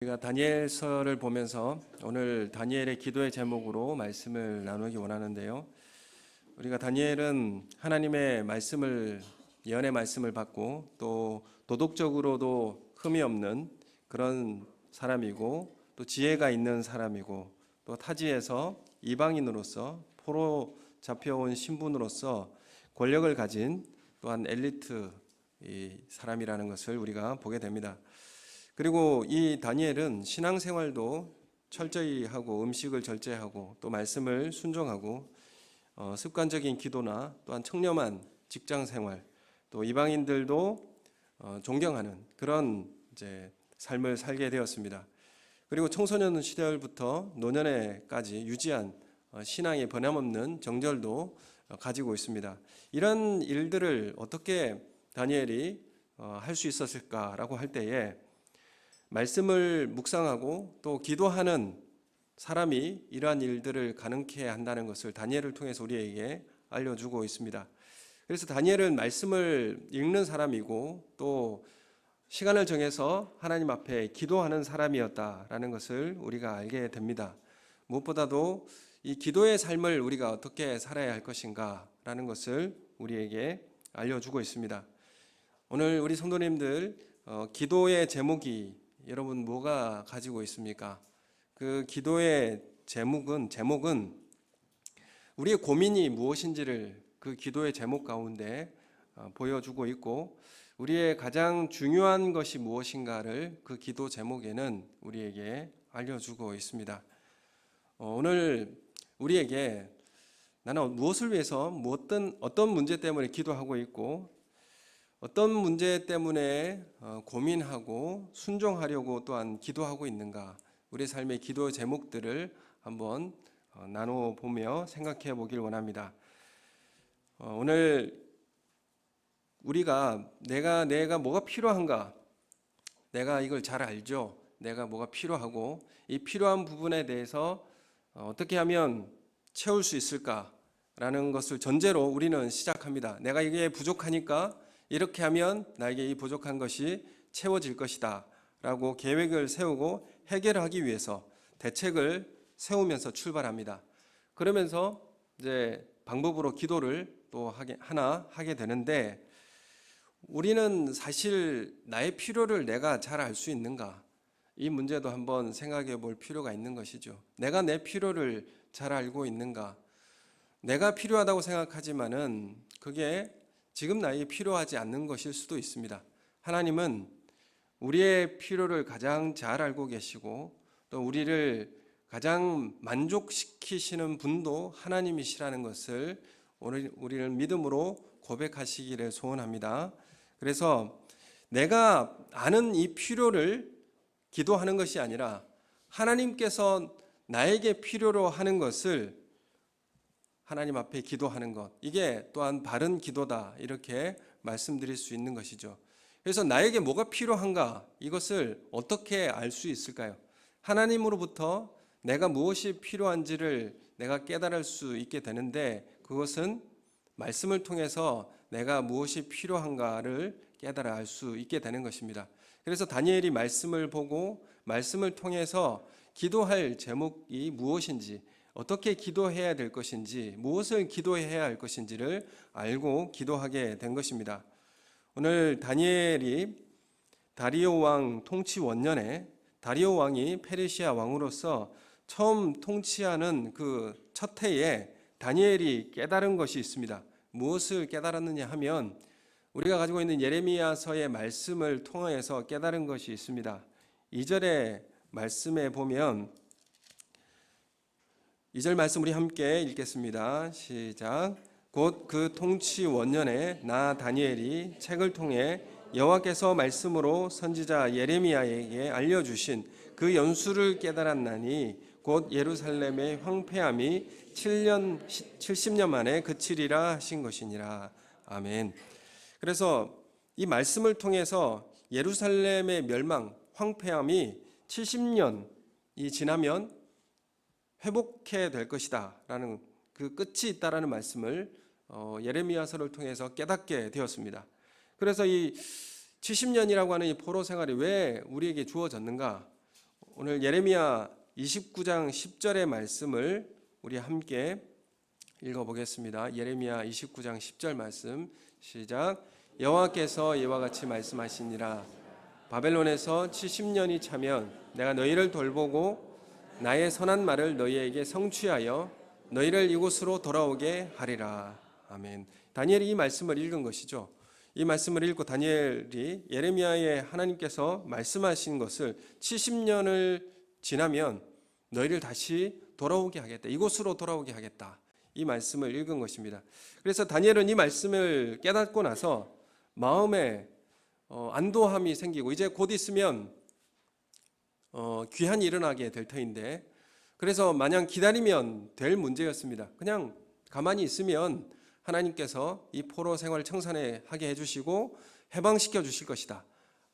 우리가 다니엘서를 보면서 오늘 다니엘의 기도의 제목으로 말씀을 나누기 원하는데요. 우리가 다니엘은 하나님의 말씀을, 예언의 말씀을 받고 또 도덕적으로도 흠이 없는 그런 사람이고 또 지혜가 있는 사람이고 또 타지에서 이방인으로서 포로 잡혀온 신분으로서 권력을 가진 또한 엘리트 사람이라는 것을 우리가 보게 됩니다. 그리고 이 다니엘은 신앙생활도 철저히 하고 음식을 절제하고 또 말씀을 순종하고 습관적인 기도나 또한 청렴한 직장생활 또 이방인들도 존경하는 그런 삶을 살게 되었습니다. 그리고 청소년 시절부터 노년에까지 유지한 신앙의 변함없는 정절도 가지고 있습니다. 이런 일들을 어떻게 다니엘이 할 수 있었을까라고 할 때에 말씀을 묵상하고 또 기도하는 사람이 이러한 일들을 가능케 한다는 것을 다니엘을 통해서 우리에게 알려주고 있습니다. 그래서 다니엘은 말씀을 읽는 사람이고 또 시간을 정해서 하나님 앞에 기도하는 사람이었다라는 것을 우리가 알게 됩니다. 무엇보다도 이 기도의 삶을 우리가 어떻게 살아야 할 것인가라는 것을 우리에게 알려주고 있습니다. 오늘 우리 성도님들 기도의 제목이 여러분 뭐가 가지고 있습니까? 그 기도의 제목은 우리의 고민이 무엇인지를 그 기도의 제목 가운데 보여주고 있고 우리의 가장 중요한 것이 무엇인가를 그 기도 제목에는 우리에게 알려주고 있습니다. 오늘 우리에게 나는 무엇을 위해서 어떤 문제 때문에 기도하고 있고 어떤 문제 때문에 고민하고 순종하려고 또한 기도하고 있는가, 우리 삶의 기도 제목들을 한번 나눠보며 생각해 보길 원합니다. 오늘 우리가 내가 뭐가 필요한가, 내가 이걸 잘 알죠. 내가 뭐가 필요하고 이 필요한 부분에 대해서 어떻게 하면 채울 수 있을까라는 것을 전제로 우리는 시작합니다. 내가 이게 부족하니까 이렇게 하면 나에게 이 부족한 것이 채워질 것이다 라고 계획을 세우고 해결하기 위해서 대책을 세우면서 출발합니다. 그러면서 이제 방법으로 기도를 또 하나 하게 되는데, 우리는 사실 나의 필요를 내가 잘 알 수 있는가, 이 문제도 한번 생각해 볼 필요가 있는 것이죠. 내가 내 필요를 잘 알고 있는가. 내가 필요하다고 생각하지만은 그게 지금 나에게 필요하지 않는 것일 수도 있습니다. 하나님은 우리의 필요를 가장 잘 알고 계시고 또 우리를 가장 만족시키시는 분도 하나님이시라는 것을 오늘 우리는 믿음으로 고백하시기를 소원합니다. 그래서 내가 아는 이 필요를 기도하는 것이 아니라 하나님께서 나에게 필요로 하는 것을 하나님 앞에 기도하는 것, 이게 또한 바른 기도다, 이렇게 말씀드릴 수 있는 것이죠. 그래서 나에게 뭐가 필요한가, 이것을 어떻게 알 수 있을까요? 하나님으로부터 내가 무엇이 필요한지를 내가 깨달을 수 있게 되는데, 그것은 말씀을 통해서 내가 무엇이 필요한가를 깨달아 알 수 있게 되는 것입니다. 그래서 다니엘이 말씀을 보고 말씀을 통해서 기도할 제목이 무엇인지, 어떻게 기도해야 될 것인지, 무엇을 기도해야 할 것인지를 알고 기도하게 된 것입니다. 오늘 다니엘이 다리오 왕 통치 원년에 다리오 왕이 페르시아 왕으로서 처음 통치하는 그 첫 해에 다니엘이 깨달은 것이 있습니다. 무엇을 깨달았느냐 하면 우리가 가지고 있는 예레미야서의 말씀을 통해서 깨달은 것이 있습니다. 2절의 말씀에 보면, 2절 말씀 우리 함께 읽겠습니다. 시작. 곧 그 통치 원년에 나 다니엘이 책을 통해 여호와께서 말씀으로 선지자 예레미야에게 알려주신 그 연수를 깨달았나니 곧 예루살렘의 황폐함이 70년 만에 그치리라 하신 것이니라. 아멘. 그래서 이 말씀을 통해서 예루살렘의 멸망, 황폐함이 70년이 지나면 회복해 될 것이다 라는 그 끝이 있다라는 말씀을 예레미야서를 통해서 깨닫게 되었습니다. 그래서 이 70년이라고 하는 이 포로 생활이 왜 우리에게 주어졌는가? 오늘 예레미야 29장 10절의 말씀을 우리 함께 읽어보겠습니다. 예레미야 29장 10절 말씀 시작. 여호와께서 이와 같이 말씀하시니라. 바벨론에서 70년이 차면 내가 너희를 돌보고 나의 선한 말을 너희에게 성취하여 너희를 이곳으로 돌아오게 하리라. 아멘. 다니엘이 이 말씀을 읽은 것이죠. 이 말씀을 읽고 다니엘이 예레미야에 하나님께서 말씀하신 것을 70년을 지나면 너희를 다시 돌아오게 하겠다. 이곳으로 돌아오게 하겠다. 이 말씀을 읽은 것입니다. 그래서 다니엘은 이 말씀을 깨닫고 나서 마음에 안도함이 생기고 이제 곧 있으면 귀환이 일어나게 될 터인데, 그래서 마냥 기다리면 될 문제였습니다. 그냥 가만히 있으면 하나님께서 이 포로 생활을 청산하게 해주시고 해방시켜 주실 것이다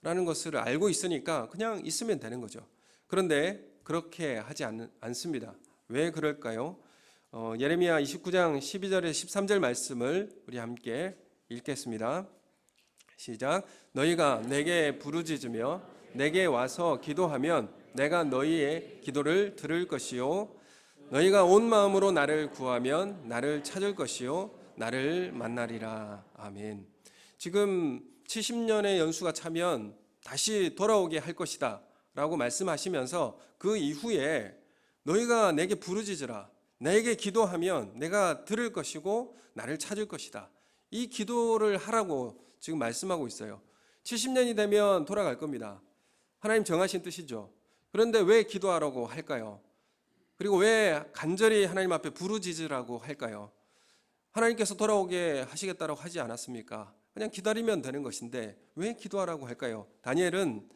라는 것을 알고 있으니까 그냥 있으면 되는 거죠. 그런데 그렇게 하지 않습니다. 왜 그럴까요? 예레미야 29장 12절에 13절 말씀을 우리 함께 읽겠습니다. 시작. 너희가 내게 부르짖으며 내게 와서 기도하면 내가 너희의 기도를 들을 것이요 너희가 온 마음으로 나를 구하면 나를 찾을 것이요 나를 만나리라. 아멘. 지금 70년의 연수가 차면 다시 돌아오게 할 것이다 라고 말씀하시면서 그 이후에 너희가 내게 부르짖으라, 내게 기도하면 내가 들을 것이고 나를 찾을 것이다, 이 기도를 하라고 지금 말씀하고 있어요. 70년이 되면 돌아갈 겁니다. 하나님 정하신 뜻이죠. 그런데 왜 기도하라고 할까요? 그리고 왜 간절히 하나님 앞에 부르짖으라고 할까요? 하나님께서 돌아오게 하시겠다라고 하지 않았습니까? 그냥 기다리면 되는 것인데 왜 기도하라고 할까요? 다니엘은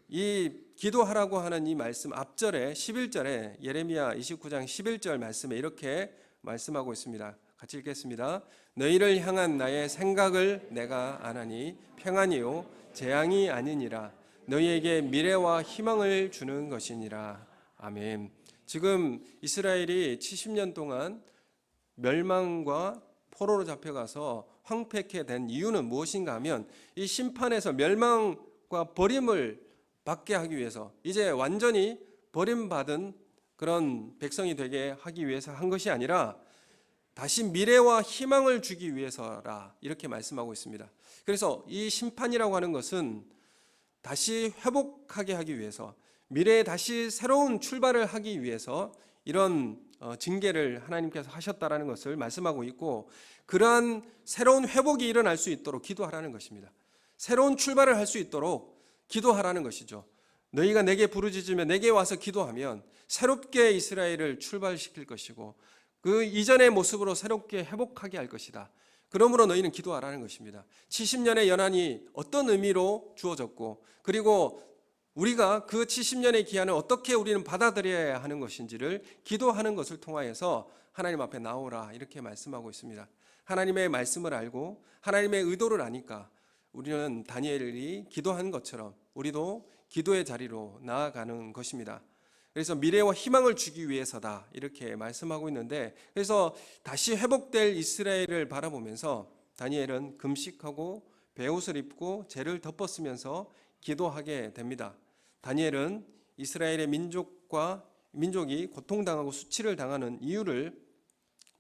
이 기도하라고 하는 이 말씀 앞절에 11절에 예레미야 29장 11절 말씀에 이렇게 말씀하고 있습니다. 같이 읽겠습니다. 너희를 향한 나의 생각을 내가 아나니 평안이요 재앙이 아니니라. 너희에게 미래와 희망을 주는 것이니라. 아멘. 지금 이스라엘이 70년 동안 멸망과 포로로 잡혀가서 황폐케 된 이유는 무엇인가 하면 이 심판에서 멸망과 버림을 받게 하기 위해서, 이제 완전히 버림받은 그런 백성이 되게 하기 위해서 한 것이 아니라 다시 미래와 희망을 주기 위해서라, 이렇게 말씀하고 있습니다. 그래서 이 심판이라고 하는 것은 다시 회복하게 하기 위해서, 미래에 다시 새로운 출발을 하기 위해서 이런 징계를 하나님께서 하셨다라는 것을 말씀하고 있고, 그러한 새로운 회복이 일어날 수 있도록 기도하라는 것입니다. 새로운 출발을 할 수 있도록 기도하라는 것이죠. 너희가 내게 부르짖으며 내게 와서 기도하면 새롭게 이스라엘을 출발시킬 것이고 그 이전의 모습으로 새롭게 회복하게 할 것이다. 그러므로 너희는 기도하라는 것입니다. 70년의 연한이 어떤 의미로 주어졌고, 그리고 우리가 그 70년의 기한을 어떻게 우리는 받아들여야 하는 것인지를 기도하는 것을 통하여서 하나님 앞에 나오라, 이렇게 말씀하고 있습니다. 하나님의 말씀을 알고 하나님의 의도를 아니까 우리는 다니엘이 기도한 것처럼 우리도 기도의 자리로 나아가는 것입니다. 그래서 미래와 희망을 주기 위해서다, 이렇게 말씀하고 있는데, 그래서 다시 회복될 이스라엘을 바라보면서 다니엘은 금식하고 베옷을 입고 재를 덮었으면서 기도하게 됩니다. 다니엘은 이스라엘의 민족이 고통당하고 수치를 당하는 이유를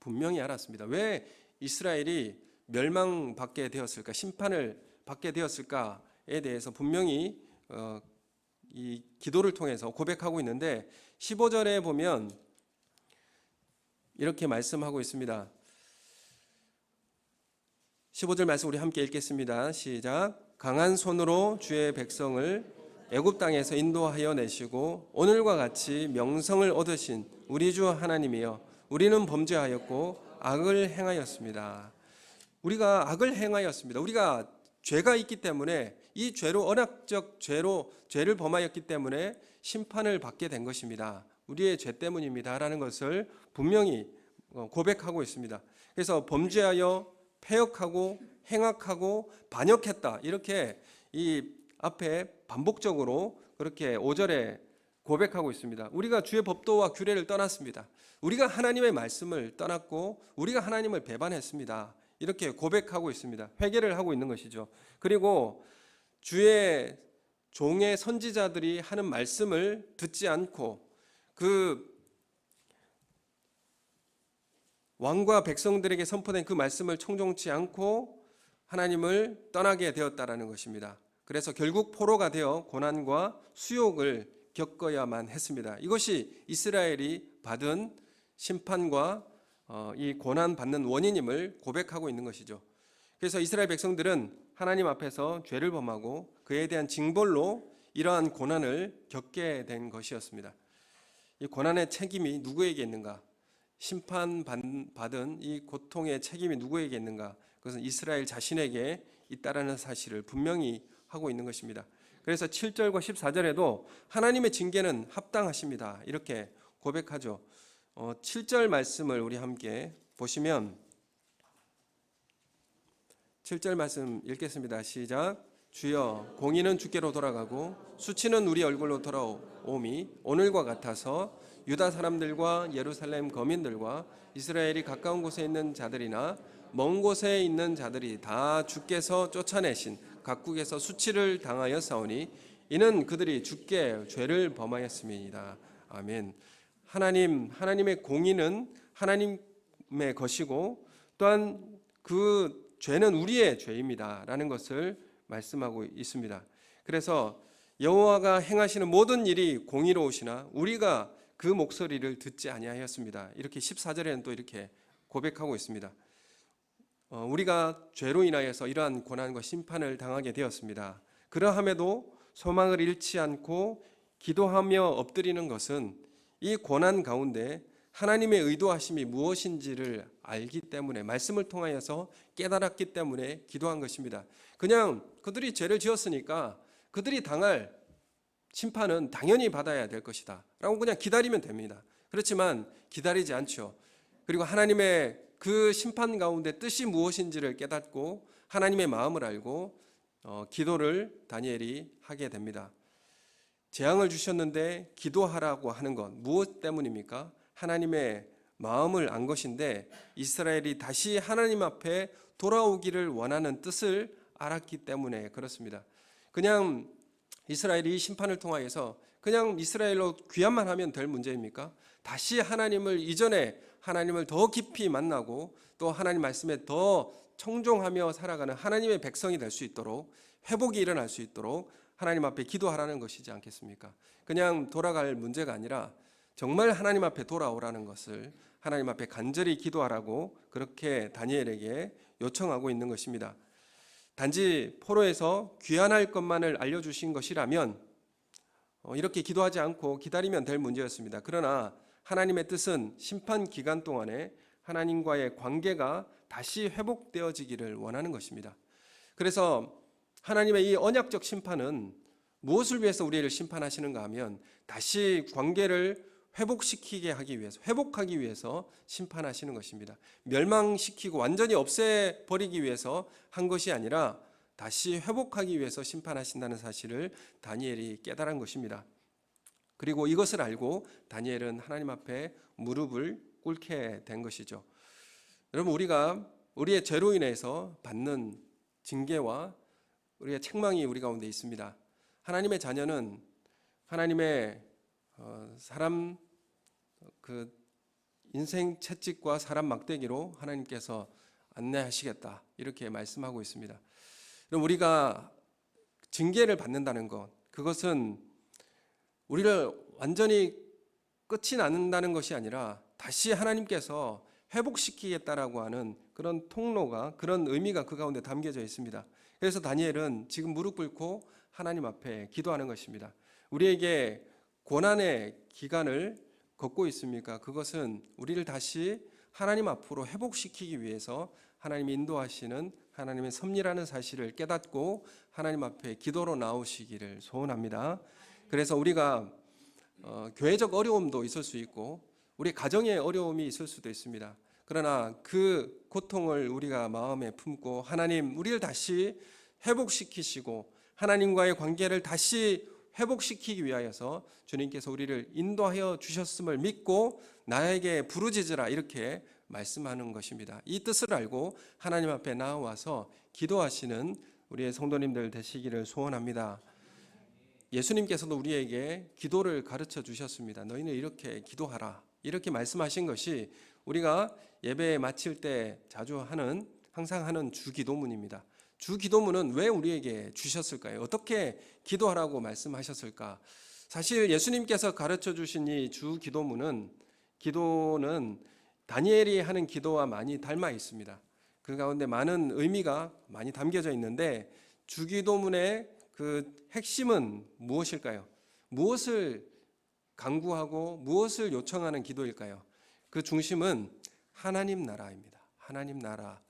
분명히 알았습니다. 왜 이스라엘이 멸망받게 되었을까, 심판을 받게 되었을까에 대해서 분명히 이 기도를 통해서 고백하고 있는데, 15절에 보면 이렇게 말씀하고 있습니다. 15절 말씀 우리 함께 읽겠습니다. 시작. 강한 손으로 주의 백성을 애굽 땅에서 인도하여 내시고 오늘과 같이 명성을 얻으신 우리 주 하나님이여, 우리는 범죄하였고 악을 행하였습니다. 우리가 악을 행하였습니다. 우리가 죄가 있기 때문에, 이 죄로, 언약적 죄를 범하였기 때문에 심판을 받게 된 것입니다. 우리의 죄 때문입니다 라는 것을 분명히 고백하고 있습니다. 그래서 범죄하여 패역하고 행악하고 반역했다, 이렇게 이 앞에 반복적으로 그렇게 5절에 고백하고 있습니다. 우리가 주의 법도와 규례를 떠났습니다. 우리가 하나님의 말씀을 떠났고 우리가 하나님을 배반했습니다, 이렇게 고백하고 있습니다. 회개를 하고 있는 것이죠. 그리고 주의 종의 선지자들이 하는 말씀을 듣지 않고 그 왕과 백성들에게 선포된 그 말씀을 청종치 않고 하나님을 떠나게 되었다라는 것입니다. 그래서 결국 포로가 되어 고난과 수욕을 겪어야만 했습니다. 이것이 이스라엘이 받은 심판과 이 고난 받는 원인임을 고백하고 있는 것이죠. 그래서 이스라엘 백성들은 하나님 앞에서 죄를 범하고 그에 대한 징벌로 이러한 고난을 겪게 된 것이었습니다. 이 고난의 책임이 누구에게 있는가? 심판받은 이 고통의 책임이 누구에게 있는가? 그것은 이스라엘 자신에게 있다라는 사실을 분명히 하고 있는 것입니다. 그래서 7절과 14절에도 하나님의 징계는 합당하십니다. 이렇게 고백하죠. 7절 말씀을 우리 함께 보시면 7절 말씀 읽겠습니다. 시작. 주여, 공의는 주께로 돌아가고 수치는 우리 얼굴로 돌아오미 오늘과 같아서 유다 사람들과 예루살렘 거민들과 이스라엘이 가까운 곳에 있는 자들이나 먼 곳에 있는 자들이 다 주께서 쫓아내신 각국에서 수치를 당하여 싸우니 이는 그들이 주께 죄를 범하였음이니이다. 아멘. 하나님의 공의는 하나님의 것이고 또한 그 죄는 우리의 죄입니다 라는 것을 말씀하고 있습니다. 그래서 여호와가 행하시는 모든 일이 공의로우시나 우리가 그 목소리를 듣지 아니하였습니다. 이렇게 14절에는 또 이렇게 고백하고 있습니다. 우리가 죄로 인하여서 이러한 고난과 심판을 당하게 되었습니다. 그러함에도 소망을 잃지 않고 기도하며 엎드리는 것은 이 고난 가운데 하나님의 의도하심이 무엇인지를 알기 때문에 말씀을 통하여서 깨달았기 때문에 기도한 것입니다. 그냥 그들이 죄를 지었으니까 그들이 당할 심판은 당연히 받아야 될 것이다 라고 그냥 기다리면 됩니다. 그렇지만 기다리지 않죠. 그리고 하나님의 그 심판 가운데 뜻이 무엇인지를 깨닫고 하나님의 마음을 알고 기도를 다니엘이 하게 됩니다. 재앙을 주셨는데 기도하라고 하는 건 무엇 때문입니까? 하나님의 마음을 안 것인데 이스라엘이 다시 하나님 앞에 돌아오기를 원하는 뜻을 알았기 때문에 그렇습니다. 그냥 이스라엘이 심판을 통하여서 그냥 이스라엘로 귀환만 하면 될 문제입니까? 다시 하나님을 이전에 하나님을 더 깊이 만나고 또 하나님 말씀에 더 청종하며 살아가는 하나님의 백성이 될 수 있도록 회복이 일어날 수 있도록 하나님 앞에 기도하라는 것이지 않겠습니까? 그냥 돌아갈 문제가 아니라 정말 하나님 앞에 돌아오라는 것을 하나님 앞에 간절히 기도하라고 그렇게 다니엘에게 요청하고 있는 것입니다. 단지 포로에서 귀환할 것만을 알려주신 것이라면 이렇게 기도하지 않고 기다리면 될 문제였습니다. 그러나 하나님의 뜻은 심판 기간 동안에 하나님과의 관계가 다시 회복되어지기를 원하는 것입니다. 그래서 하나님의 이 언약적 심판은 무엇을 위해서 우리를 심판하시는가 하면 다시 관계를 회복시키게 하기 위해서, 회복하기 위해서 심판하시는 것입니다. 멸망시키고 완전히 없애버리기 위해서 한 것이 아니라 다시 회복하기 위해서 심판하신다는 사실을 다니엘이 깨달은 것입니다. 그리고 이것을 알고 다니엘은 하나님 앞에 무릎을 꿇게 된 것이죠. 여러분, 우리가 우리의 죄로 인해서 받는 징계와 우리의 책망이 우리 가운데 있습니다. 하나님의 자녀는 하나님의 사람 그 인생 채찍과 사람 막대기로 하나님께서 안내하시겠다 이렇게 말씀하고 있습니다. 그럼 우리가 징계를 받는다는 것, 그것은 우리를 완전히 끝이 나는다는 것이 아니라 다시 하나님께서 회복시키겠다라고 하는 그런 통로가, 그런 의미가 그 가운데 담겨져 있습니다. 그래서 다니엘은 지금 무릎 꿇고 하나님 앞에 기도하는 것입니다. 우리에게 고난의 기간을 걷고 있습니까? 그것은 우리를 다시 하나님 앞으로 회복시키기 위해서 하나님이 인도하시는 하나님의 섭리라는 사실을 깨닫고 하나님 앞에 기도로 나오시기를 소원합니다. 그래서 우리가 교회적 어려움도 있을 수 있고 우리 가정의 어려움이 있을 수도 있습니다. 그러나 그 고통을 우리가 마음에 품고 하나님, 우리를 다시 회복시키시고 하나님과의 관계를 다시 회복시키기 위하여서 주님께서 우리를 인도하여 주셨음을 믿고 나에게 부르짖으라 이렇게 말씀하는 것입니다. 이 뜻을 알고 하나님 앞에 나와서 기도하시는 우리의 성도님들 되시기를 소원합니다. 예수님께서도 우리에게 기도를 가르쳐 주셨습니다. 너희는 이렇게 기도하라. 이렇게 말씀하신 것이 우리가 예배 마칠 때 자주 항상 하는 주기도문입니다. 주기도문은 왜 우리에게 주셨을까요? 어떻게 기도하라고 말씀하셨을까? 사실 예수님께서 가르쳐 주신 이 주기도문은 기도는 다니엘이 하는 기도와 많이 닮아 있습니다. 그 가운데 많은 의미가 많이 담겨져 있는데 주기도문의 그 핵심은 무엇일까요? 무엇을 간구하고 무엇을 요청하는 기도일까요? 그 중심은 하나님 나라입니다. 하나님 나라.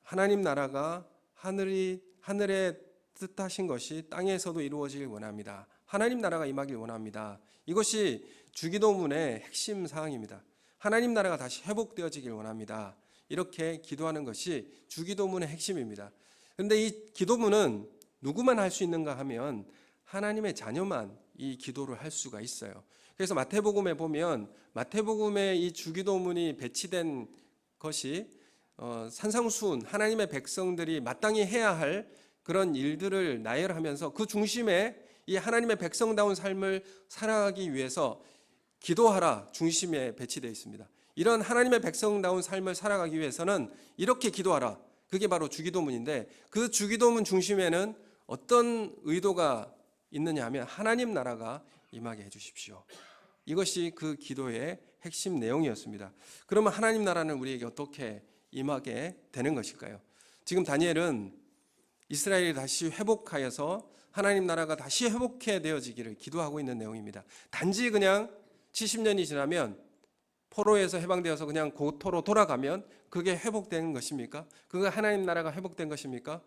하나님 나라가 하늘에 뜻하신 것이 땅에서도 이루어지길 원합니다. 하나님 나라가 임하길 원합니다. 이것이 주기도문의 핵심 사항입니다. 하나님 나라가 다시 회복되어지길 원합니다. 이렇게 기도하는 것이 주기도문의 핵심입니다. 그런데 이 기도문은 누구만 할 수 있는가 하면 하나님의 자녀만 이 기도를 할 수가 있어요. 그래서 마태복음에 보면 마태복음에 이 주기도문이 배치된 것이 산상수훈 하나님의 백성들이 마땅히 해야 할 그런 일들을 나열하면서 그 중심에 이 하나님의 백성다운 삶을 살아가기 위해서 기도하라 중심에 배치되어 있습니다. 이런 하나님의 백성다운 삶을 살아가기 위해서는 이렇게 기도하라. 그게 바로 주기도문인데 그 주기도문 중심에는 어떤 의도가 있느냐 하면 하나님 나라가 임하게 해주십시오. 이것이 그 기도의 핵심 내용이었습니다. 그러면 하나님 나라는 우리에게 어떻게 임하게 되는 것일까요? 지금 다니엘은 이스라엘이 다시 회복하여서 하나님 나라가 다시 회복해 되어지기를 기도하고 있는 내용입니다. 단지 그냥 70년이 지나면 포로에서 해방되어서 그냥 고토로 돌아가면 그게 회복되는 것입니까? 그거 하나님 나라가 회복된 것입니까?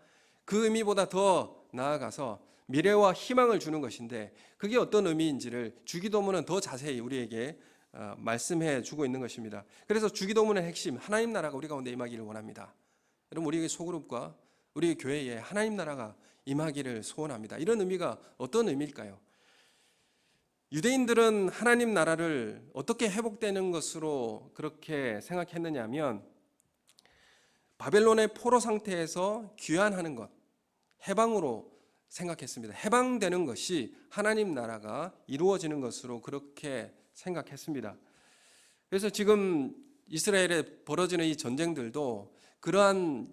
그 의미보다 더 나아가서 미래와 희망을 주는 것인데 그게 어떤 의미인지를 주기도문은 더 자세히 우리에게 말씀해 주고 있는 것입니다. 그래서 주기도문의 핵심 하나님 나라가 우리 가운데 임하기를 원합니다. 여러분 우리의 소그룹과 우리 교회에 하나님 나라가 임하기를 소원합니다. 이런 의미가 어떤 의미일까요? 유대인들은 하나님 나라를 어떻게 회복되는 것으로 그렇게 생각했느냐 하면 바벨론의 포로 상태에서 귀환하는 것, 해방으로 생각했습니다. 해방되는 것이 하나님 나라가 이루어지는 것으로 그렇게 생각했습니다. 그래서 지금 이스라엘에 벌어지는 이 전쟁들도 그러한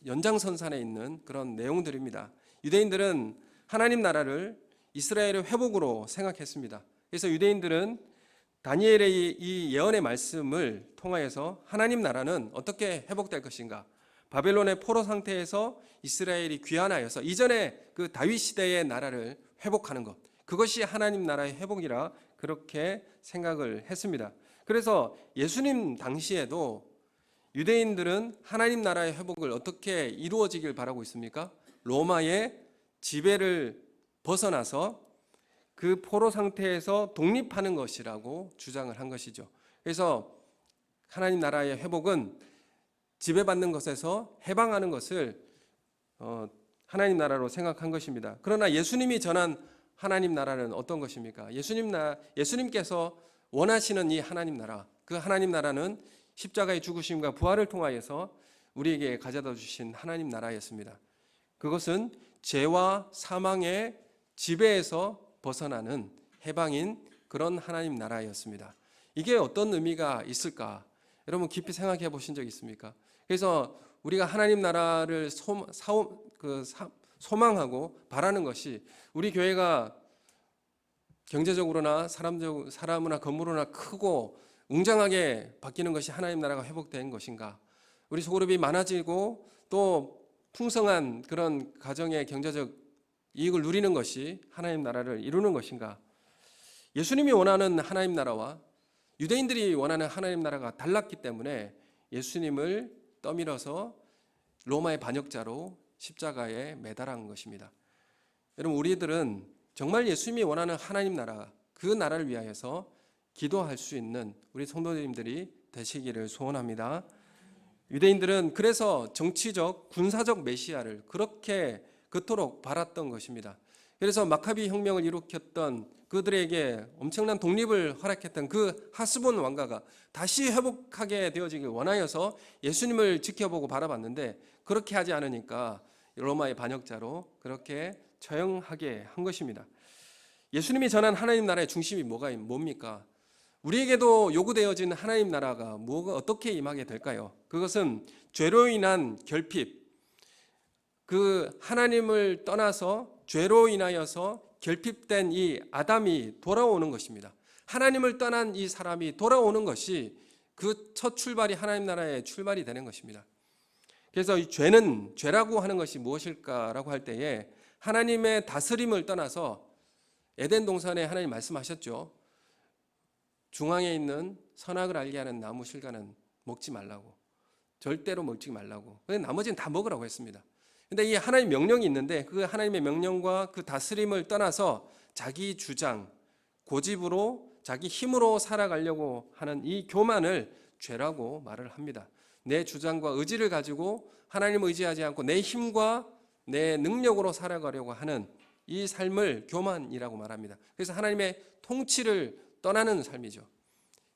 연장선상에 있는 그런 내용들입니다. 유대인들은 하나님 나라를 이스라엘의 회복으로 생각했습니다. 그래서 유대인들은 다니엘의 이 예언의 말씀을 통하여서 하나님 나라는 어떻게 회복될 것인가? 바벨론의 포로 상태에서 이스라엘이 귀환하여서 이전에 그 다윗 시대의 나라를 회복하는 것, 그것이 하나님 나라의 회복이라 그렇게 생각을 했습니다. 그래서 예수님 당시에도 유대인들은 하나님 나라의 회복을 어떻게 이루어지길 바라고 있습니까? 로마의 지배를 벗어나서 그 포로 상태에서 독립하는 것이라고 주장을 한 것이죠. 그래서 하나님 나라의 회복은 지배받는 것에서 해방하는 것을 하나님 나라로 생각한 것입니다. 그러나 예수님이 전한 하나님 나라는 어떤 것입니까? 예수님께서 원하시는 이 하나님 나라, 그 하나님 나라는 십자가의 죽으심과 부활을 통하여서 우리에게 가져다 주신 하나님 나라였습니다. 그것은 죄와 사망의 지배에서 벗어나는 해방인 그런 하나님 나라였습니다. 이게 어떤 의미가 있을까? 여러분 깊이 생각해 보신 적 있습니까? 그래서 우리가 하나님 나라를 소망하고 바라는 것이 우리 교회가 경제적으로나 사람으나 건물로나 크고 웅장하게 바뀌는 것이 하나님 나라가 회복된 것인가? 우리 소그룹이 많아지고 또 풍성한 그런 가정의 경제적 이익을 누리는 것이 하나님 나라를 이루는 것인가? 예수님이 원하는 하나님 나라와 유대인들이 원하는 하나님 나라가 달랐기 때문에 예수님을 떠밀어서 로마의 반역자로 십자가에 매달한 것입니다. 여러분 우리들은 정말 예수님이 원하는 하나님 나라, 그 나라를 위하여서 기도할 수 있는 우리 성도님들이 되시기를 소원합니다. 유대인들은 그래서 정치적, 군사적 메시아를 그렇게 그토록 바랐던 것입니다. 그래서 마카비 혁명을 일으켰던 그들에게 엄청난 독립을 허락했던 그 하스본 왕가가 다시 회복하게 되어지길 원하여서 예수님을 지켜보고 바라봤는데 그렇게 하지 않으니까 로마의 반역자로 그렇게 처형하게 한 것입니다. 예수님이 전한 하나님 나라의 중심이 뭡니까? 우리에게도 요구되어진 하나님 나라가 어떻게 임하게 될까요? 그것은 죄로 인한 결핍, 그 하나님을 떠나서 죄로 인하여서 결핍된 이 아담이 돌아오는 것입니다. 하나님을 떠난 이 사람이 돌아오는 것이 그 첫 출발이 하나님 나라의 출발이 되는 것입니다. 그래서 이 죄라고 하는 것이 무엇일까라고 할 때에 하나님의 다스림을 떠나서 에덴 동산에 하나님 말씀하셨죠. 중앙에 있는 선악을 알게 하는 나무 실과는 먹지 말라고. 절대로 먹지 말라고. 나머지는 다 먹으라고 했습니다. 근데 이 하나님 명령이 있는데 그 하나님의 명령과 그 다스림을 떠나서 자기 주장, 고집으로 자기 힘으로 살아가려고 하는 이 교만을 죄라고 말을 합니다. 내 주장과 의지를 가지고 하나님을 의지하지 않고 내 힘과 내 능력으로 살아가려고 하는 이 삶을 교만이라고 말합니다. 그래서 하나님의 통치를 떠나는 삶이죠.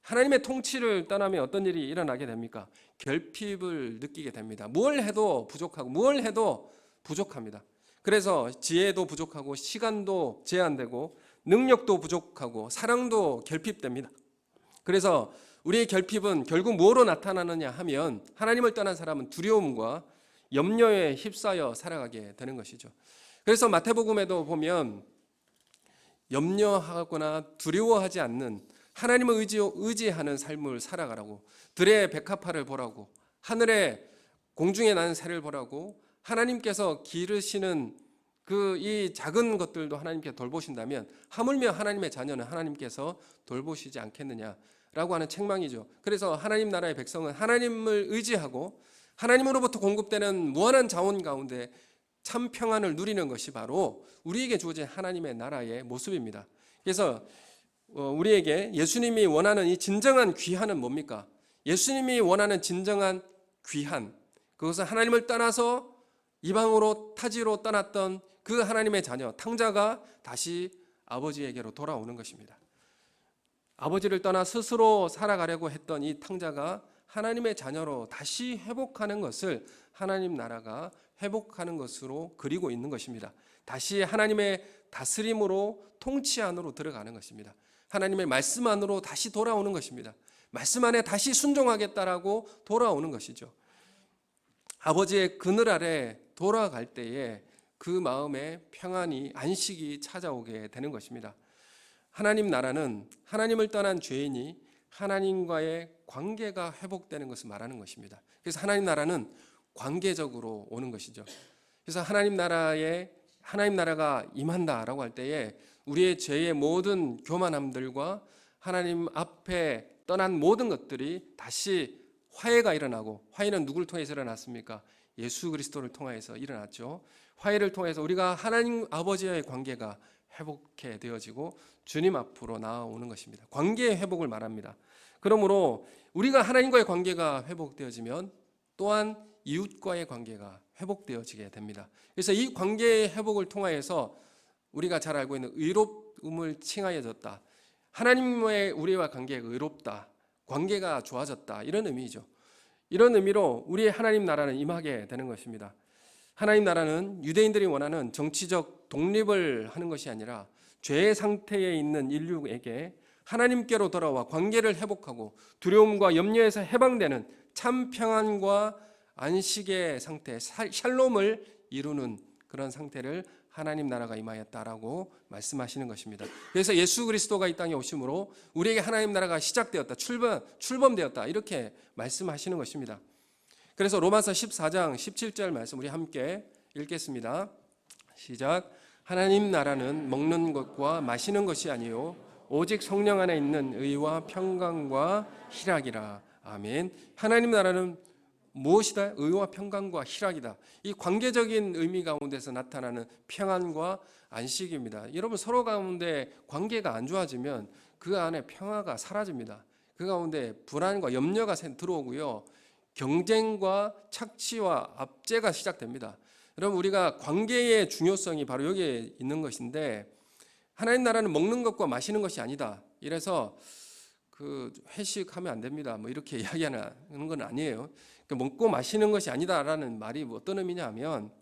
하나님의 통치를 떠나면 어떤 일이 일어나게 됩니까? 결핍을 느끼게 됩니다. 뭘 해도 부족하고 뭘 해도 부족합니다. 그래서 지혜도 부족하고 시간도 제한되고 능력도 부족하고 사랑도 결핍됩니다. 그래서 우리의 결핍은 결국 뭐로 나타나느냐 하면 하나님을 떠난 사람은 두려움과 염려에 휩싸여 살아가게 되는 것이죠. 그래서 마태복음에도 보면 염려하거나 두려워하지 않는 하나님을 의지하는 삶을 살아가라고, 들의 백합화를 보라고, 하늘에 공중에 나는 새를 보라고, 하나님께서 기르시는 이 작은 것들도 하나님께서 돌보신다면 하물며 하나님의 자녀는 하나님께서 돌보시지 않겠느냐라고 하는 책망이죠. 그래서 하나님 나라의 백성은 하나님을 의지하고 하나님으로부터 공급되는 무한한 자원 가운데 참 평안을 누리는 것이 바로 우리에게 주어진 하나님의 나라의 모습입니다. 그래서 우리에게 예수님이 원하는 이 진정한 귀한은 뭡니까? 예수님이 원하는 진정한 귀한, 그것은 하나님을 떠나서 이방으로 타지로 떠났던 그 하나님의 자녀 탕자가 다시 아버지에게로 돌아오는 것입니다. 아버지를 떠나 스스로 살아가려고 했던 이 탕자가 하나님의 자녀로 다시 회복하는 것을 하나님 나라가 회복하는 것으로 그리고 있는 것입니다. 다시 하나님의 다스림으로 통치 안으로 들어가는 것입니다. 하나님의 말씀 안으로 다시 돌아오는 것입니다. 말씀 안에 다시 순종하겠다라고 돌아오는 것이죠. 아버지의 그늘 아래 돌아갈 때에 그 마음에 평안이, 안식이 찾아오게 되는 것입니다. 하나님 나라는 하나님을 떠난 죄인이 하나님과의 관계가 회복되는 것을 말하는 것입니다. 그래서 하나님 나라는 관계적으로 오는 것이죠. 그래서 하나님 나라가 임한다라고 할 때에 우리의 죄의 모든 교만함들과 하나님 앞에 떠난 모든 것들이 다시 화해가 일어나고, 화해는 누구를 통해서 일어났습니까? 예수 그리스도를 통해서 일어났죠. 화해를 통해서 우리가 하나님 아버지와의 관계가 회복해 되어지고 주님 앞으로 나아오는 것입니다. 관계의 회복을 말합니다. 그러므로 우리가 하나님과의 관계가 회복되어지면 또한 이웃과의 관계가 회복되어지게 됩니다. 그래서 이 관계의 회복을 통하여서 우리가 잘 알고 있는 의롭음을 칭하여졌다, 하나님의 우리와 관계가 의롭다, 관계가 좋아졌다, 이런 의미죠. 이런 의미로 우리의 하나님 나라는 임하게 되는 것입니다. 하나님 나라는 유대인들이 원하는 정치적 독립을 하는 것이 아니라 죄의 상태에 있는 인류에게 하나님께로 돌아와 관계를 회복하고 두려움과 염려에서 해방되는 참 평안과 안식의 상태, 샬롬을 이루는 그런 상태를 하나님 나라가 임하였다라고 말씀하시는 것입니다. 그래서 예수 그리스도가 이 땅에 오심으로 우리에게 하나님 나라가 시작되었다, 출범되었다, 이렇게 말씀하시는 것입니다. 그래서 로마서 14장 17절 말씀 우리 함께 읽겠습니다. 시작. 하나님 나라는 먹는 것과 마시는 것이 아니요 오직 성령 안에 있는 의와 평강과 희락이라. 아멘. 하나님 나라는 무엇이다? 의와 평강과 희락이다. 이 관계적인 의미 가운데서 나타나는 평안과 안식입니다. 여러분, 서로 가운데 관계가 안 좋아지면 그 안에 평화가 사라집니다. 그 가운데 불안과 염려가 들어오고요, 경쟁과 착취와 압제가 시작됩니다. 여러분, 우리가 관계의 중요성이 바로 여기에 있는 것인데, 하나님 나라는 먹는 것과 마시는 것이 아니다. 이래서 회식하면 안 됩니다, 이렇게 이야기하는 건 아니에요. 먹고 마시는 것이 아니다라는 말이 어떤 의미냐 하면,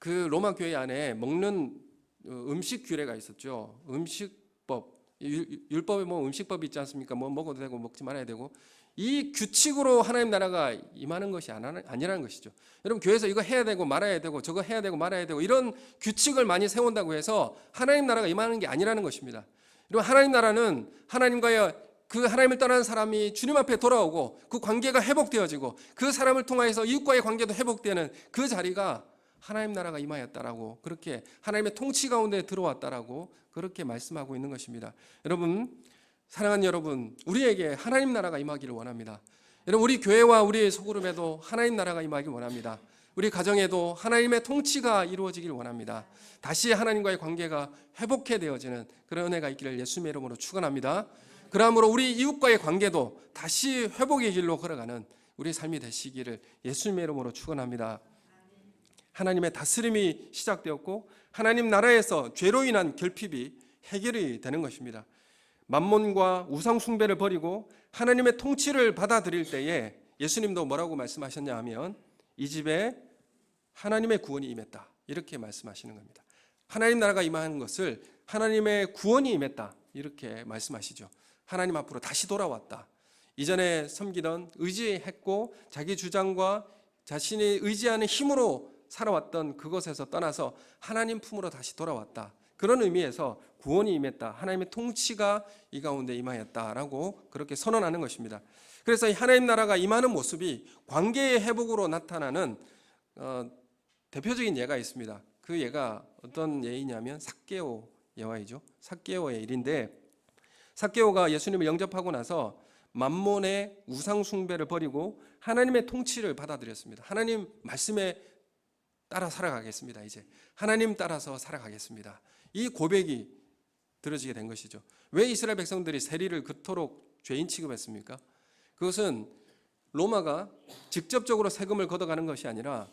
그 로마 교회 안에 먹는 음식 규례가 있었죠. 음식법, 율법에 뭐 음식법이 있지 않습니까? 뭐 먹어도 되고 먹지 말아야 되고, 이 규칙으로 하나님 나라가 임하는 것이 아니라는 것이죠. 여러분, 교회에서 이거 해야 되고 말아야 되고 저거 해야 되고 말아야 되고 이런 규칙을 많이 세운다고 해서 하나님 나라가 임하는 게 아니라는 것입니다. 여러분, 하나님 나라는 하나님과의 그 하나님을 떠난 사람이 주님 앞에 돌아오고 그 관계가 회복되어지고 그 사람을 통하여서 이웃과의 관계도 회복되는 그 자리가 하나님 나라가 임하였다라고, 그렇게 하나님의 통치 가운데 들어왔다라고 그렇게 말씀하고 있는 것입니다. 여러분, 사랑하는 여러분, 우리에게 하나님 나라가 임하기를 원합니다. 여러분, 우리 교회와 우리 소그룹에도 하나님 나라가 임하기를 원합니다. 우리 가정에도 하나님의 통치가 이루어지기를 원합니다. 다시 하나님과의 관계가 회복해 되어지는 그런 은혜가 있기를 예수님의 이름으로 축원합니다. 그러므로 우리 이웃과의 관계도 다시 회복의 길로 걸어가는 우리 삶이 되시기를 예수님의 이름으로 축원합니다. 하나님의 다스림이 시작되었고 하나님 나라에서 죄로 인한 결핍이 해결이 되는 것입니다. 만몬과 우상 숭배를 버리고 하나님의 통치를 받아들일 때에 예수님도 뭐라고 말씀하셨냐 하면 이 집에 하나님의 구원이 임했다, 이렇게 말씀하시는 겁니다. 하나님 나라가 임하는 것을 하나님의 구원이 임했다, 이렇게 말씀하시죠. 하나님 앞으로 다시 돌아왔다. 이전에 섬기던 의지했고 자기 주장과 자신이 의지하는 힘으로 살아왔던 그것에서 떠나서 하나님 품으로 다시 돌아왔다. 그런 의미에서 구원이 임했다, 하나님의 통치가 이 가운데 임하였다라고 그렇게 선언하는 것입니다. 그래서 이 하나님 나라가 임하는 모습이 관계의 회복으로 나타나는 대표적인 예가 있습니다. 그 예가 어떤 예이냐면 삭개오 예화이죠. 삭개오의 일인데, 삭개오가 예수님을 영접하고 나서 만몬의 우상 숭배를 버리고 하나님의 통치를 받아들였습니다. 하나님 말씀에 따라 살아가겠습니다. 이제 하나님 따라서 살아가겠습니다. 이 고백이 들어지게 된 것이죠. 왜 이스라엘 백성들이 세리를 그토록 죄인 취급했습니까? 그것은 로마가 직접적으로 세금을 걷어가는 것이 아니라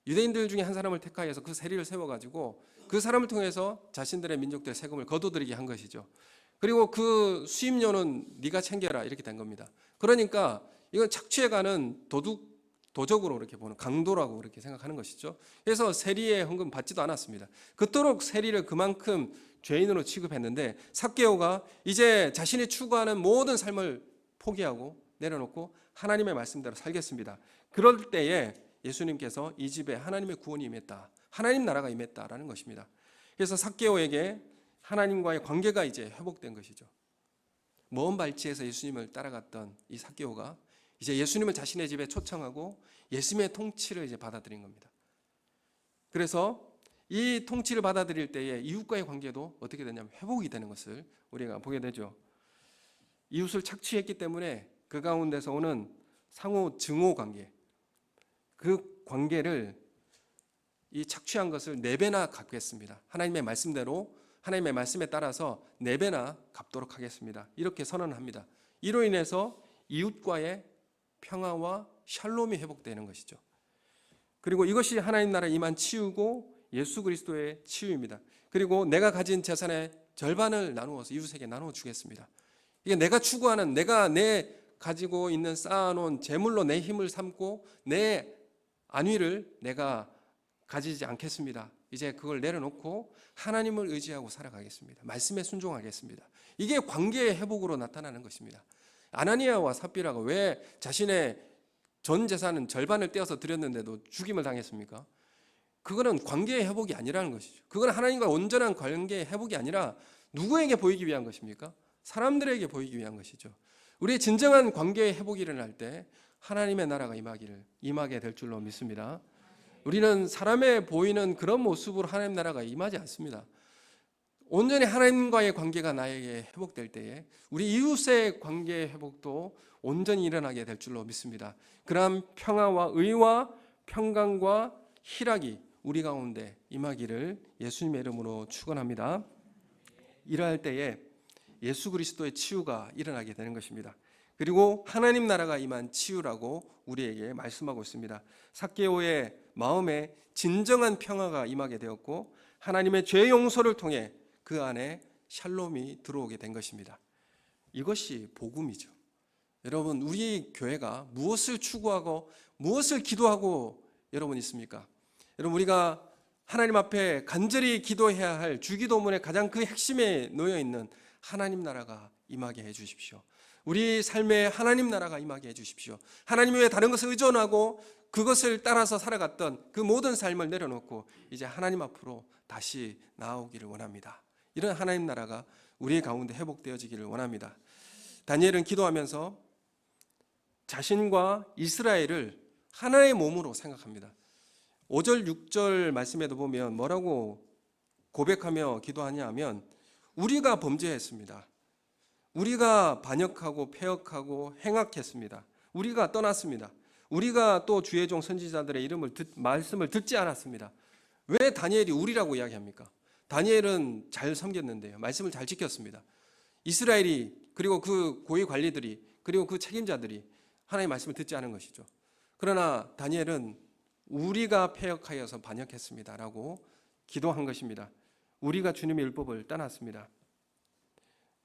유대인들 중에 한 사람을 택하여서 그 세리를 세워가지고 그 사람을 통해서 자신들의 민족들의 세금을 거둬들이게 한 것이죠. 그리고 그 수입료는 네가 챙겨라, 이렇게 된 겁니다. 그러니까 이건 착취해가는 도적으로 이렇게 보는, 강도라고 이렇게 생각하는 것이죠. 그래서 세리의 헌금 받지도 않았습니다. 그토록 세리를 그만큼 죄인으로 취급했는데 삭개오가 이제 자신이 추구하는 모든 삶을 포기하고 내려놓고 하나님의 말씀대로 살겠습니다. 그럴 때에 예수님께서 이 집에 하나님의 구원이 임했다, 하나님 나라가 임했다라는 것입니다. 그래서 삭개오에게 하나님과의 관계가 이제 회복된 것이죠. 먼 발치에서 예수님을 따라갔던 이 삭개오가 이제 예수님을 자신의 집에 초청하고 예수님의 통치를 이제 받아들인 겁니다. 그래서 이 통치를 받아들일 때에 이웃과의 관계도 어떻게 되냐면 회복이 되는 것을 우리가 보게 되죠. 이웃을 착취했기 때문에 그 가운데서 오는 상호 증오 관계, 그 관계를 이 착취한 것을 4배나 갚겠습니다. 하나님의 말씀대로, 하나님의 말씀에 따라서 4배나 갚도록 하겠습니다, 이렇게 선언합니다. 이로 인해서 이웃과의 평화와 샬롬이 회복되는 것이죠. 그리고 이것이 하나님 나라에 임한 치유고 예수 그리스도의 치유입니다. 그리고 내가 가진 재산의 절반을 나누어서 이웃에게 나누어 주겠습니다. 이게 내가 추구하는, 내가 내 가지고 있는 쌓아놓은 재물로 내 힘을 삼고 내 안위를 내가 가지지 않겠습니다. 이제 그걸 내려놓고 하나님을 의지하고 살아가겠습니다. 말씀에 순종하겠습니다. 이게 관계의 회복으로 나타나는 것입니다. 아나니아와 삽비라가 왜 자신의 전 재산은 절반을 떼어서 드렸는데도 죽임을 당했습니까? 그거는 관계의 회복이 아니라는 것이죠. 그건 하나님과 온전한 관계의 회복이 아니라 누구에게 보이기 위한 것입니까? 사람들에게 보이기 위한 것이죠. 우리의 진정한 관계의 회복이 일어날 때 하나님의 나라가 임하게 될 줄로 믿습니다. 우리는 사람에 보이는 그런 모습으로 하나님 나라가 임하지 않습니다. 온전히 하나님과의 관계가 나에게 회복될 때에 우리 이웃의 관계의 회복도 온전히 일어나게 될 줄로 믿습니다. 그러한 평화와 의와 평강과 희락이 우리 가운데 임하기를 예수님의 이름으로 축원합니다. 이러할 때에 예수 그리스도의 치유가 일어나게 되는 것입니다. 그리고 하나님 나라가 임한 치유라고 우리에게 말씀하고 있습니다. 삭개오의 마음에 진정한 평화가 임하게 되었고 하나님의 죄 용서를 통해 그 안에 샬롬이 들어오게 된 것입니다. 이것이 복음이죠. 여러분, 우리 교회가 무엇을 추구하고 무엇을 기도하고 여러분 있습니까? 여러분, 우리가 하나님 앞에 간절히 기도해야 할 주기도문의 가장 그 핵심에 놓여 있는 하나님 나라가 임하게 해 주십시오. 우리 삶에 하나님 나라가 임하게 해 주십시오. 하나님 외에 다른 것을 의존하고 그것을 따라서 살아갔던 그 모든 삶을 내려놓고 이제 하나님 앞으로 다시 나아오기를 원합니다. 이런 하나님 나라가 우리 가운데 회복되어지기를 원합니다. 다니엘은 기도하면서 자신과 이스라엘을 하나의 몸으로 생각합니다. 5절 6절 말씀에도 보면 뭐라고 고백하며 기도하냐 하면 우리가 범죄했습니다. 우리가 반역하고 패역하고 행악했습니다. 우리가 떠났습니다. 우리가 또 주의 종 선지자들의 말씀을 듣지 않았습니다. 왜 다니엘이 우리라고 이야기합니까? 다니엘은 잘 섬겼는데요. 말씀을 잘 지켰습니다. 이스라엘이 그리고 그 고위 관리들이 그리고 그 책임자들이 하나님의 말씀을 듣지 않은 것이죠. 그러나 다니엘은 우리가 패역하여서 반역했습니다라고 기도한 것입니다. 우리가 주님의 율법을 떠났습니다.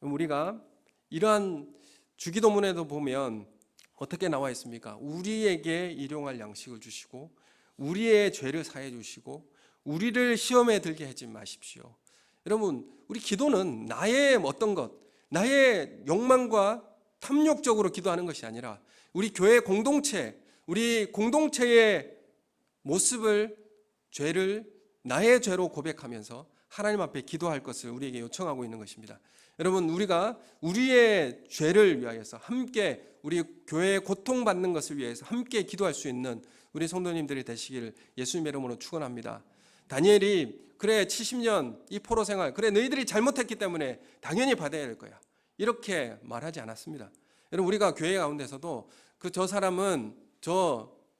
우리가 이러한 주기도문에도 보면 어떻게 나와 있습니까? 우리에게 일용할 양식을 주시고 우리의 죄를 사해 주시고 우리를 시험에 들게 하지 마십시오. 여러분, 우리 기도는 나의 어떤 것, 나의 욕망과 탐욕적으로 기도하는 것이 아니라 우리 교회 공동체, 우리 공동체의 모습을, 죄를 나의 죄로 고백하면서 하나님 앞에 기도할 것을 우리에게 요청하고 있는 것입니다. 여러분, 우리가 우리의 죄를 위하여서 함께 우리 교회에 고통받는 것을 위해서 함께 기도할 수 있는 우리 성도님들이 되시기를 예수님의 이름으로 축원합니다. 다니엘이 그래 70년 이 포로 생활, 그래 너희들이 잘못했기 때문에 당연히 받아야 될 거야, 이렇게 말하지 않았습니다. 여러분, 우리가 교회 가운데서도 저 사람은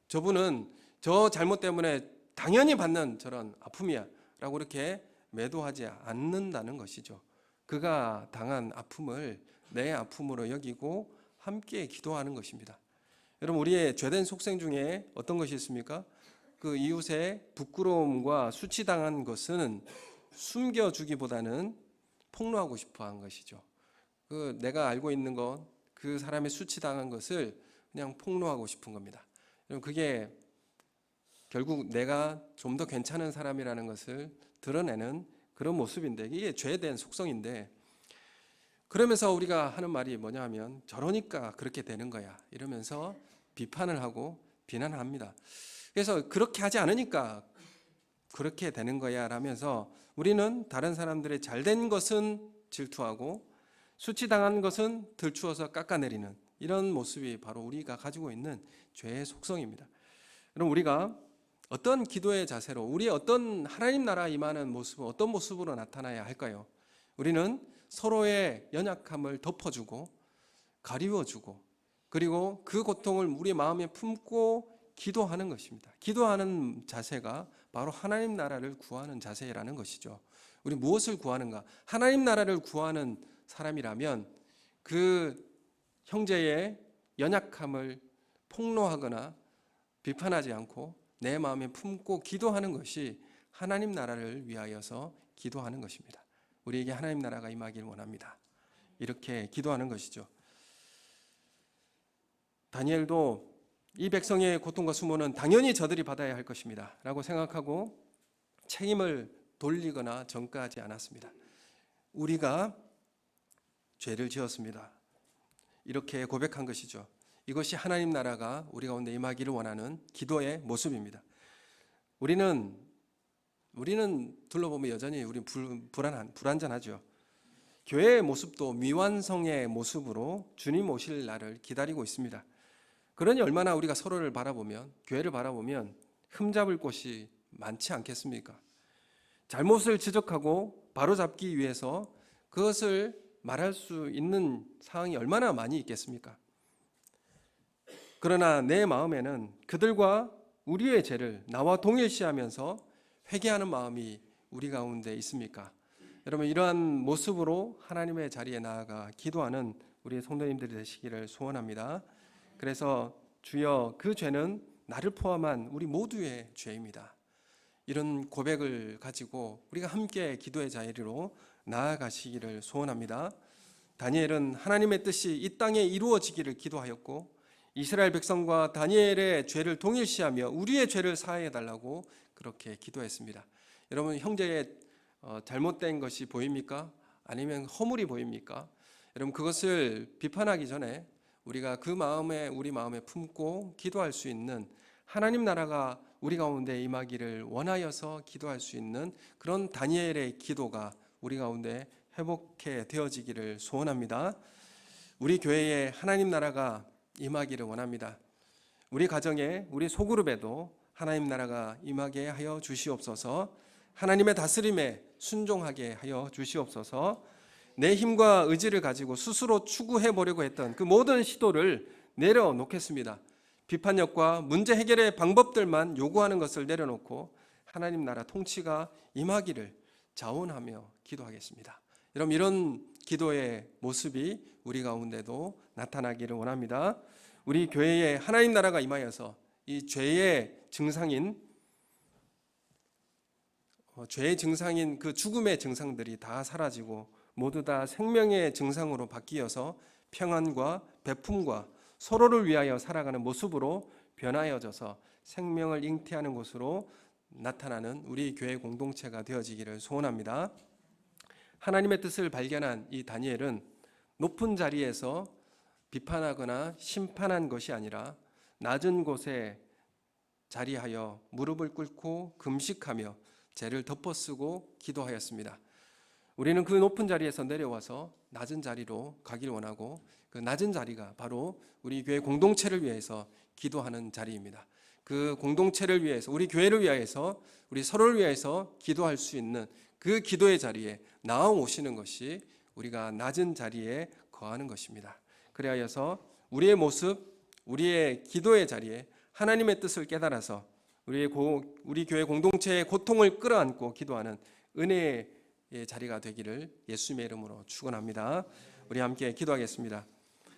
저분은 저 잘못 때문에 당연히 받는 저런 아픔이야 라고 이렇게 매도하지 않는다는 것이죠. 그가 당한 아픔을 내 아픔으로 여기고 함께 기도하는 것입니다. 여러분, 우리의 죄된 속성 중에 어떤 것이 있습니까? 그 이웃의 부끄러움과 수치당한 것은 숨겨주기보다는 폭로하고 싶어 한 것이죠. 내가 알고 있는 것, 그 사람의 수치당한 것을 그냥 폭로하고 싶은 겁니다. 여러분, 그게 결국 내가 좀 더 괜찮은 사람이라는 것을 드러내는 그런 모습인데, 이게 죄된 속성인데, 그러면서 우리가 하는 말이 뭐냐 하면 저러니까 그렇게 되는 거야 이러면서 비판을 하고 비난을 합니다. 그래서 그렇게 하지 않으니까 그렇게 되는 거야 라면서 우리는 다른 사람들의 잘된 것은 질투하고 수치당한 것은 들추어서 깎아내리는 이런 모습이 바로 우리가 가지고 있는 죄의 속성입니다. 그럼 우리가 어떤 기도의 자세로, 우리의 어떤 하나님 나라 임하는 모습은 어떤 모습으로 나타나야 할까요? 우리는 서로의 연약함을 덮어주고 가리워주고 그리고 그 고통을 우리 마음에 품고 기도하는 것입니다. 기도하는 자세가 바로 하나님 나라를 구하는 자세라는 것이죠. 우리 무엇을 구하는가? 하나님 나라를 구하는 사람이라면 그 형제의 연약함을 폭로하거나 비판하지 않고 내 마음에 품고 기도하는 것이 하나님 나라를 위하여서 기도하는 것입니다. 우리에게 하나님 나라가 임하길 원합니다. 이렇게 기도하는 것이죠. 다니엘도 이 백성의 고통과 수모는 당연히 저들이 받아야 할 것입니다 라고 생각하고 책임을 돌리거나 전가하지 않았습니다. 우리가 죄를 지었습니다, 이렇게 고백한 것이죠. 이것이 하나님 나라가 우리 가운데 임하기를 원하는 기도의 모습입니다. 우리는 둘러보면 여전히 우리 불완전하죠. 교회의 모습도 미완성의 모습으로 주님 오실 날을 기다리고 있습니다. 그러니 얼마나 우리가 서로를 바라보면, 교회를 바라보면 흠잡을 곳이 많지 않겠습니까? 잘못을 지적하고 바로잡기 위해서 그것을 말할 수 있는 상황이 얼마나 많이 있겠습니까? 그러나 내 마음에는 그들과 우리의 죄를 나와 동일시하면서 회개하는 마음이 우리 가운데 있습니까? 여러분, 이러한 모습으로 하나님의 자리에 나아가 기도하는 우리 성도님들이 되시기를 소원합니다. 그래서 주여, 그 죄는 나를 포함한 우리 모두의 죄입니다, 이런 고백을 가지고 우리가 함께 기도의 자리로 나아가시기를 소원합니다. 다니엘은 하나님의 뜻이 이 땅에 이루어지기를 기도하였고 이스라엘 백성과 다니엘의 죄를 동일시하며 우리의 죄를 사하여 달라고 그렇게 기도했습니다. 여러분, 형제의 잘못된 것이 보입니까? 아니면 허물이 보입니까? 여러분, 그것을 비판하기 전에 우리가 그 마음에 우리 마음에 품고 기도할 수 있는, 하나님 나라가 우리 가운데 임하기를 원하여서 기도할 수 있는 그런 다니엘의 기도가 우리 가운데 회복해 되어지기를 소원합니다. 우리 교회에 하나님 나라가 임하기를 원합니다. 우리 가정에, 우리 소그룹에도 하나님 나라가 임하게 하여 주시옵소서. 하나님의 다스림에 순종하게 하여 주시옵소서. 내 힘과 의지를 가지고 스스로 추구해 보려고 했던 그 모든 시도를 내려놓겠습니다. 비판력과 문제 해결의 방법들만 요구하는 것을 내려놓고 하나님 나라 통치가 임하기를 자원하며 기도하겠습니다. 여러분, 이런 기도의 모습이 우리 가운데도 나타나기를 원합니다. 우리 교회에 하나님 나라가 임하여서 이 죄의 증상인 그 죽음의 증상들이 다 사라지고 모두 다 생명의 증상으로 바뀌어서 평안과 베품과 서로를 위하여 살아가는 모습으로 변하여져서 생명을 잉태하는 곳으로 나타나는 우리 교회 공동체가 되어지기를 소원합니다. 하나님의 뜻을 발견한 이 다니엘은 높은 자리에서 비판하거나 심판한 것이 아니라 낮은 곳에 자리하여 무릎을 꿇고 금식하며 죄를 덮어쓰고 기도하였습니다. 우리는 그 높은 자리에서 내려와서 낮은 자리로 가길 원하고, 그 낮은 자리가 바로 우리 교회 공동체를 위해서 기도하는 자리입니다. 그 공동체를 위해서, 우리 교회를 위해서, 우리 서로를 위해서 기도할 수 있는 그 기도의 자리에 나아오시는 것이 우리가 낮은 자리에 거하는 것입니다. 그리하여서 우리의 모습, 우리의 기도의 자리에 하나님의 뜻을 깨달아서 우리 교회 공동체의 고통을 끌어안고 기도하는 은혜의 자리가 되기를 예수님의 이름으로 축원합니다. 우리 함께 기도하겠습니다.